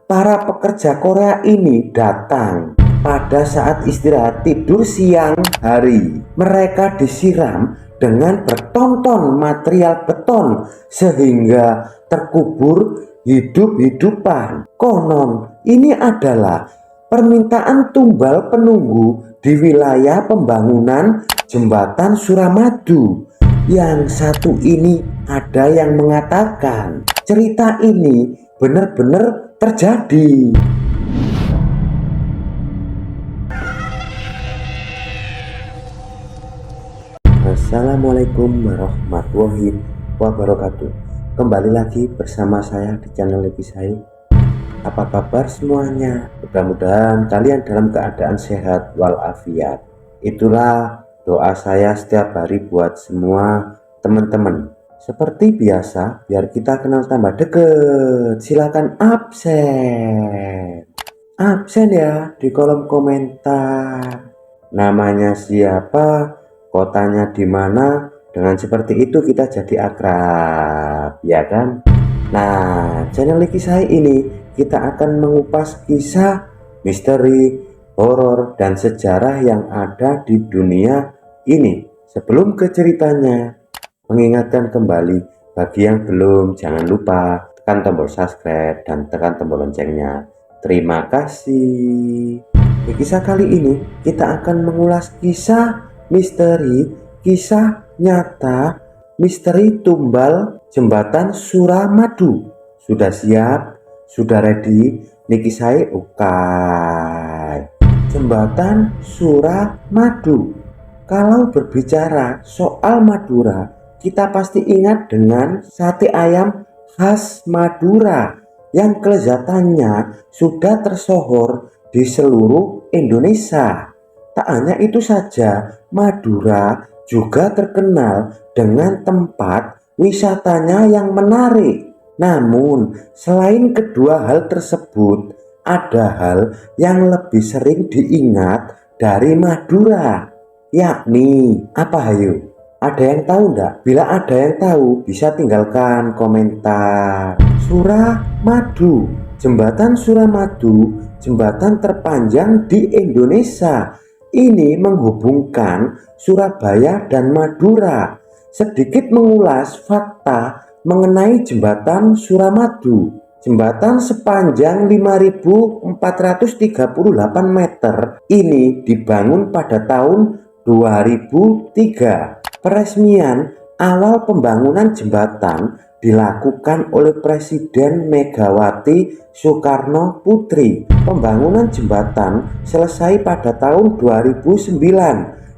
Para pekerja Korea ini datang pada saat istirahat tidur siang hari. Mereka disiram dengan bertonton material beton sehingga terkubur hidup-hidupan. Konon ini adalah permintaan tumbal penunggu di wilayah pembangunan jembatan Suramadu. Yang satu ini ada yang mengatakan cerita ini benar-benar terjadi. Assalamualaikum warahmatullahi wabarakatuh. Kembali lagi bersama saya di channel Leki Sai. Apa kabar semuanya? Mudah-mudahan kalian dalam keadaan sehat walafiat. Itulah doa saya setiap hari buat semua teman-teman. Seperti biasa, biar kita kenal tambah deket, silakan absen. Absen ya di kolom komentar. Namanya siapa, kotanya di mana. Dengan seperti itu kita jadi akrab, ya kan? Nah, channel Leki Sai ini kita akan mengupas kisah misteri, horor, dan sejarah yang ada di dunia ini. Sebelum ke ceritanya, mengingatkan kembali bagi yang belum, jangan lupa tekan tombol subscribe dan tekan tombol loncengnya. Terima kasih. Di kisah kali ini kita akan mengulas kisah misteri, kisah nyata, misteri tumbal jembatan Suramadu. Sudah siap? Sudah ready? Leki Sai ukai. Jembatan Suramadu. Kalau berbicara soal Madura, kita pasti ingat dengan sate ayam khas Madura yang kelezatannya sudah tersohor di seluruh Indonesia. Tak hanya itu saja, Madura juga terkenal dengan tempat wisatanya yang menarik. Namun, selain kedua hal tersebut, ada hal yang lebih sering diingat dari Madura, yakni apa hayu? Ada yang tahu enggak? Bila ada yang tahu, bisa tinggalkan komentar. Suramadu, jembatan Suramadu, jembatan terpanjang di Indonesia. Ini menghubungkan Surabaya dan Madura. Sedikit mengulas fakta mengenai jembatan Suramadu. Jembatan sepanjang 5.438 meter ini dibangun pada tahun 2003. Peresmian awal pembangunan jembatan dilakukan oleh Presiden Megawati Soekarno Putri. Pembangunan jembatan selesai pada tahun 2009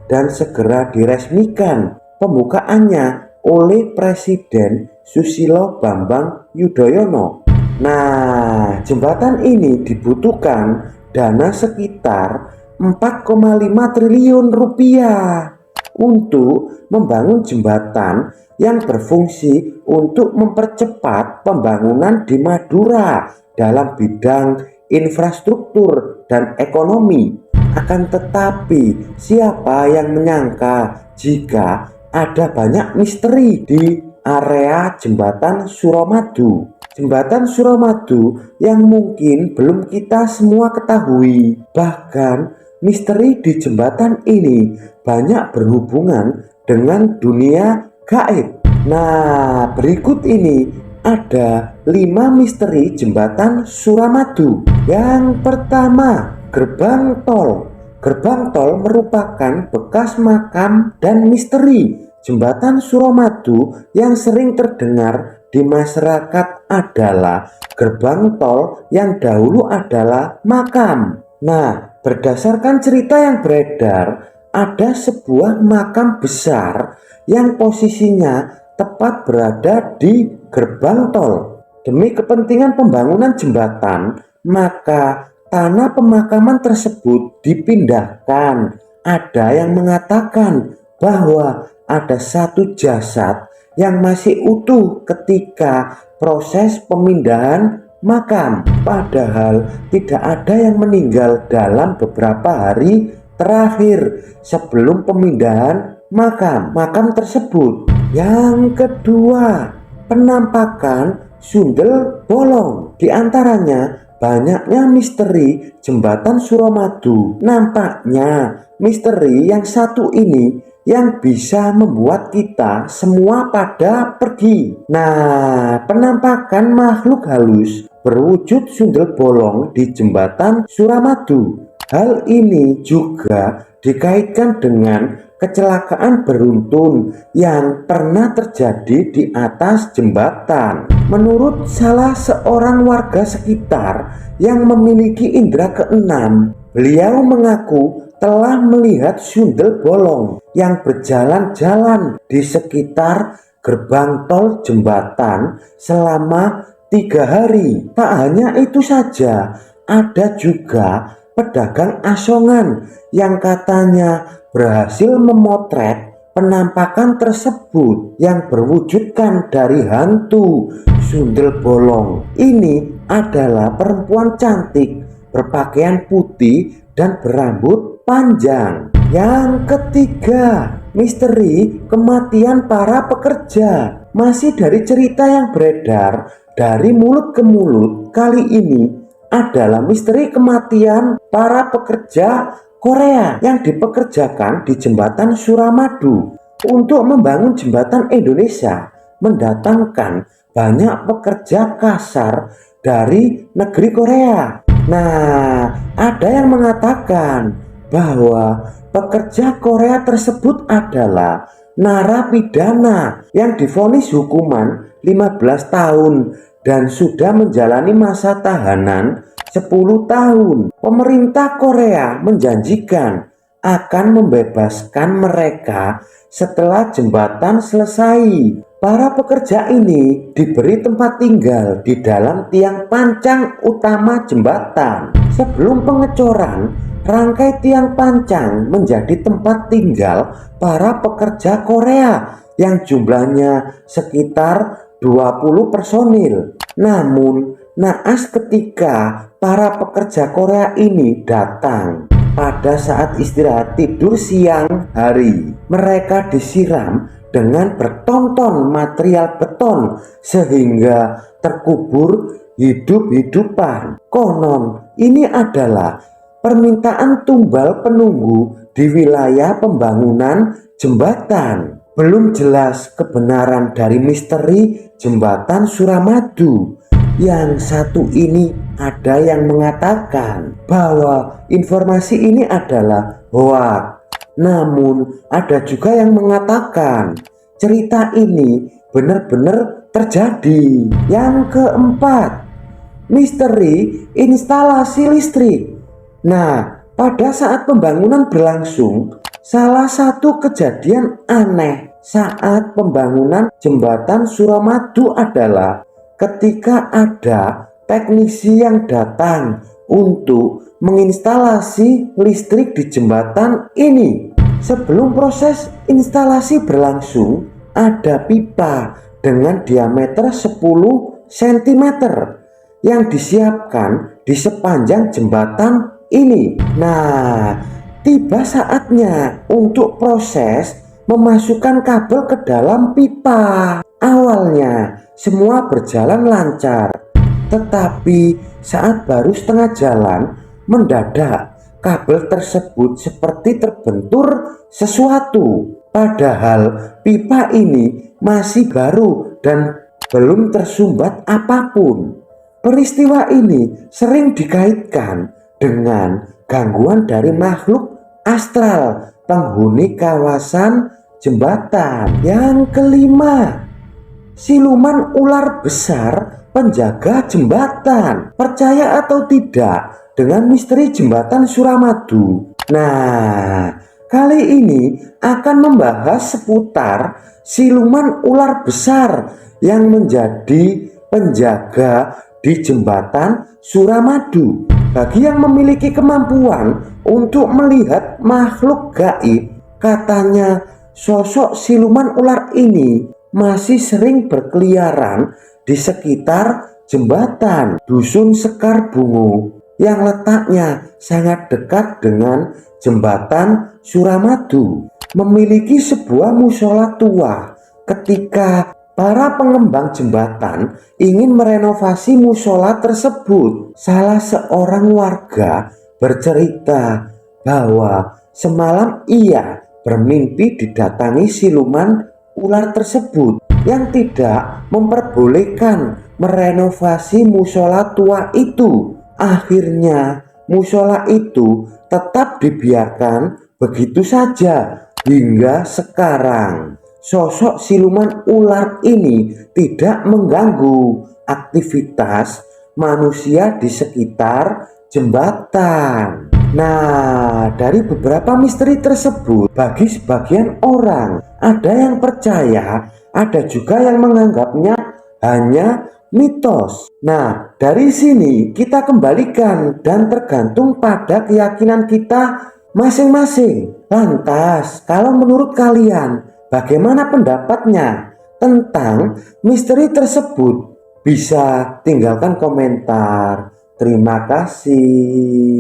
dan segera diresmikan. Pembukaannya oleh Presiden Susilo Bambang Yudhoyono. Nah, jembatan ini dibutuhkan dana sekitar 4,5 triliun rupiah untuk membangun jembatan yang berfungsi untuk mempercepat pembangunan di Madura dalam bidang infrastruktur dan ekonomi. Akan tetapi, siapa yang menyangka jika ada banyak misteri di area jembatan Suramadu. Jembatan Suramadu yang mungkin belum kita semua ketahui. Bahkan misteri di jembatan ini banyak berhubungan dengan dunia gaib. Nah, berikut ini ada 5 misteri jembatan Suramadu. Yang pertama, gerbang tol. Gerbang tol merupakan bekas makam dan misteri jembatan Suramadu yang sering terdengar di masyarakat adalah gerbang tol yang dahulu adalah makam. Nah, berdasarkan cerita yang beredar, ada sebuah makam besar yang posisinya tepat berada di gerbang tol. Demi kepentingan pembangunan jembatan, maka tanah pemakaman tersebut dipindahkan. Ada yang mengatakan bahwa ada satu jasad yang masih utuh ketika proses pemindahan makam. Padahal tidak ada yang meninggal dalam beberapa hari terakhir sebelum pemindahan makam tersebut. Yang kedua, penampakan sundel bolong. Di antaranya banyaknya misteri jembatan Suramadu. Nampaknya misteri yang satu ini yang bisa membuat kita semua pada pergi. Nah, penampakan makhluk halus berwujud sundel bolong di jembatan Suramadu. Hal ini juga dikaitkan dengan kecelakaan beruntun yang pernah terjadi di atas jembatan. Menurut salah seorang warga sekitar yang memiliki indera keenam, beliau mengaku telah melihat sundel bolong yang berjalan-jalan di sekitar gerbang tol jembatan selama 3 hari. Tak hanya itu saja, ada juga pedagang asongan yang katanya berhasil memotret penampakan tersebut yang berwujudkan dari hantu sundel bolong. Ini adalah perempuan cantik berpakaian putih dan berambut panjang. Yang ketiga, misteri kematian para pekerja. Masih dari cerita yang beredar dari mulut ke mulut, kali ini adalah misteri kematian para pekerja Korea yang dipekerjakan di jembatan Suramadu. Untuk membangun jembatan Indonesia mendatangkan banyak pekerja kasar dari negeri Korea. Nah, ada yang mengatakan bahwa pekerja Korea tersebut adalah narapidana yang divonis hukuman 15 tahun dan sudah menjalani masa tahanan 10 tahun. Pemerintah Korea menjanjikan akan membebaskan mereka setelah jembatan selesai. Para pekerja ini diberi tempat tinggal di dalam tiang pancang utama jembatan. Sebelum pengecoran, rangkai tiang pancang menjadi tempat tinggal para pekerja Korea yang jumlahnya sekitar 20 personil. Namun, naas ketika para pekerja Korea ini datang pada saat istirahat tidur siang hari, mereka disiram dengan bertonton material beton sehingga terkubur hidup-hidupan. Konon, ini adalah permintaan tumbal penunggu di wilayah pembangunan jembatan. Belum jelas kebenaran dari misteri jembatan Suramadu. Yang satu ini ada yang mengatakan bahwa informasi ini adalah hoax. Namun ada juga yang mengatakan cerita ini benar-benar terjadi. Yang keempat, misteri instalasi listrik. Nah, pada saat pembangunan berlangsung, salah satu kejadian aneh saat pembangunan jembatan Suramadu adalah ketika ada teknisi yang datang untuk menginstalasi listrik di jembatan ini. Sebelum proses instalasi berlangsung, ada pipa dengan diameter 10 cm yang disiapkan di sepanjang jembatan ini. Nah, tiba saatnya untuk proses memasukkan kabel ke dalam pipa. Awalnya semua berjalan lancar, tetapi saat baru setengah jalan, mendadak kabel tersebut seperti terbentur sesuatu. Padahal pipa ini masih baru dan belum tersumbat apapun. Peristiwa ini sering dikaitkan dengan gangguan dari makhluk astral penghuni kawasan jembatan. Yang kelima, siluman ular besar penjaga jembatan. Percaya atau tidak dengan misteri jembatan Suramadu? Nah, kali ini akan membahas seputar siluman ular besar yang menjadi penjaga di jembatan Suramadu. Bagi yang memiliki kemampuan untuk melihat makhluk gaib, katanya sosok siluman ular ini masih sering berkeliaran di sekitar jembatan Dusun Sekar Bungu yang letaknya sangat dekat dengan jembatan Suramadu. Memiliki sebuah musola tua. Ketika Para pengembang jembatan ingin merenovasi musola tersebut. Salah seorang warga bercerita bahwa semalam ia bermimpi didatangi siluman ular tersebut yang tidak memperbolehkan merenovasi musola tua itu. Akhirnya musola itu tetap dibiarkan begitu saja hingga sekarang. Sosok siluman ular ini tidak mengganggu aktivitas manusia di sekitar jembatan. Nah, dari beberapa misteri tersebut, bagi sebagian orang ada yang percaya, ada juga yang menganggapnya hanya mitos. Nah, dari sini kita kembalikan dan tergantung pada keyakinan kita masing-masing. Lantas, kalau menurut kalian, bagaimana pendapatnya tentang misteri tersebut? Bisa tinggalkan komentar. Terima kasih.